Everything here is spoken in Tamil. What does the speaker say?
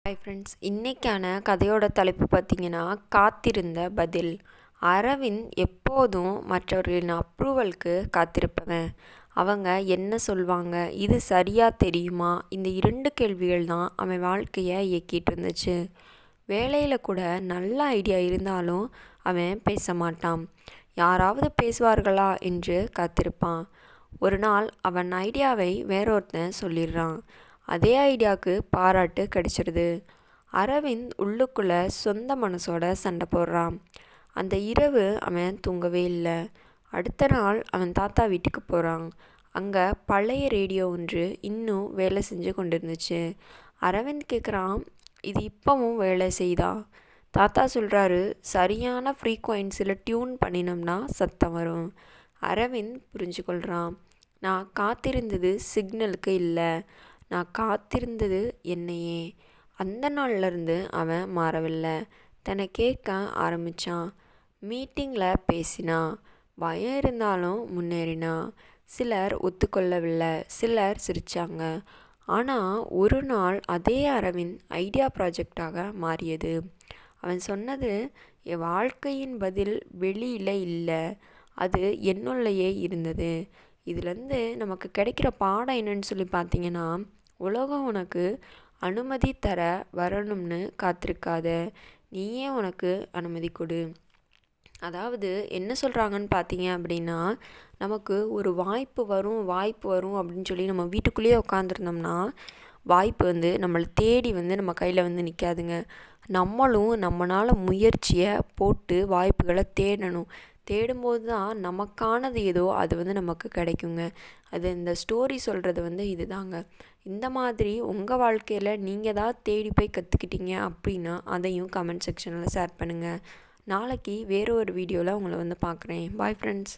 ஹாய் ஃப்ரெண்ட்ஸ், இன்றைக்கான கதையோட தலைப்பு பார்த்திங்கன்னா காத்திருந்த பதில். அரவிந்த் எப்போதும் மற்றவர்களின் அப்ரூவலுக்கு காத்திருப்பவன். அவங்க என்ன சொல்வாங்க, இது சரியாக தெரியுமா, இந்த 2 கேள்விகள் தான் அவன் வாழ்க்கையை இயக்கிட்டு இருந்துச்சு. வேலையில் கூட நல்ல ஐடியா இருந்தாலும் அவன் பேச மாட்டான். யாராவது பேசுவார்களா என்று காத்திருப்பான். ஒரு நாள் அவன் ஐடியாவை வேறொருத்தன் சொல்லிடுறான். அதே ஐடியாவுக்கு பாராட்டு கிடைச்சிடுது. அரவிந்த் உள்ளுக்குள்ளே சொந்த மனசோட சண்டை போடுறான். அந்த இரவு அவன் தூங்கவே இல்லை. அடுத்த நாள் அவன் தாத்தா வீட்டுக்கு போகிறான். அங்கே பழைய ரேடியோ ஒன்று இன்னும் வேலை செஞ்சு கொண்டு இருந்துச்சு. அரவிந்த் கேட்குறான், இது இப்போவும் வேலை செய்தா? தாத்தா சொல்கிறாரு, சரியான ஃப்ரீக்வன்சியில் டியூன் பண்ணினோம்னா சத்தம் வரும். அரவிந்த் புரிஞ்சுக்கொள்கிறான், நான் காத்திருந்தது சிக்னலுக்கு இல்லை, நான் காத்திருந்தது என்னையே. அந்த நாள்லேருந்து அவன் மாறவில்லை. தன்னை கேட்க ஆரம்பித்தான். மீட்டிங்கில் பேசினான். பயம் இருந்தாலும் முன்னேறினான். சிலர் ஒத்துக்கொள்ளவில்லை, சிலர் சிரித்தாங்க. ஆனால் ஒரு நாள் அதே அரவிந்த் ஐடியா ப்ராஜெக்டாக மாறியது. அவன் சொன்னது, என் வாழ்க்கையின் பதில் வெளியில் இல்லை, அது என்னுள்ளேயே இருந்தது. இதுலேருந்து நமக்கு கிடைக்கிற பாடம் என்னன்னு சொல்லி பார்த்தீங்கன்னா, உலகம் உனக்கு அனுமதி தர வரணும்னு காத்திருக்காத, நீயே உனக்கு அனுமதி கொடு. அதாவது என்ன சொல்கிறாங்கன்னு பார்த்தீங்க அப்படின்னா, நமக்கு ஒரு வாய்ப்பு வரும் அப்படின்னு சொல்லி நம்ம வீட்டுக்குள்ளேயே உட்காந்துருந்தோம்னா வாய்ப்பு நம்மளை தேடி நம்ம கையில் நிற்காதுங்க. நம்மளும் நம்மளால் முயற்சியை போட்டு வாய்ப்புகளை தேடும்போது தான் நமக்கானது ஏதோ அது நமக்கு கிடைக்குங்க. அது இந்த ஸ்டோரி சொல்கிறது இதுதாங்க. இந்த மாதிரி உங்கள் வாழ்க்கையில் நீங்கள் ஏதாவது தேடி போய் கற்றுக்கிட்டீங்க அப்படின்னா அதையும் கமெண்ட் செக்ஷனில் ஷேர் பண்ணுங்கள். நாளைக்கு வேறு ஒரு வீடியோவில் உங்களை பார்க்குறேன். Bye friends.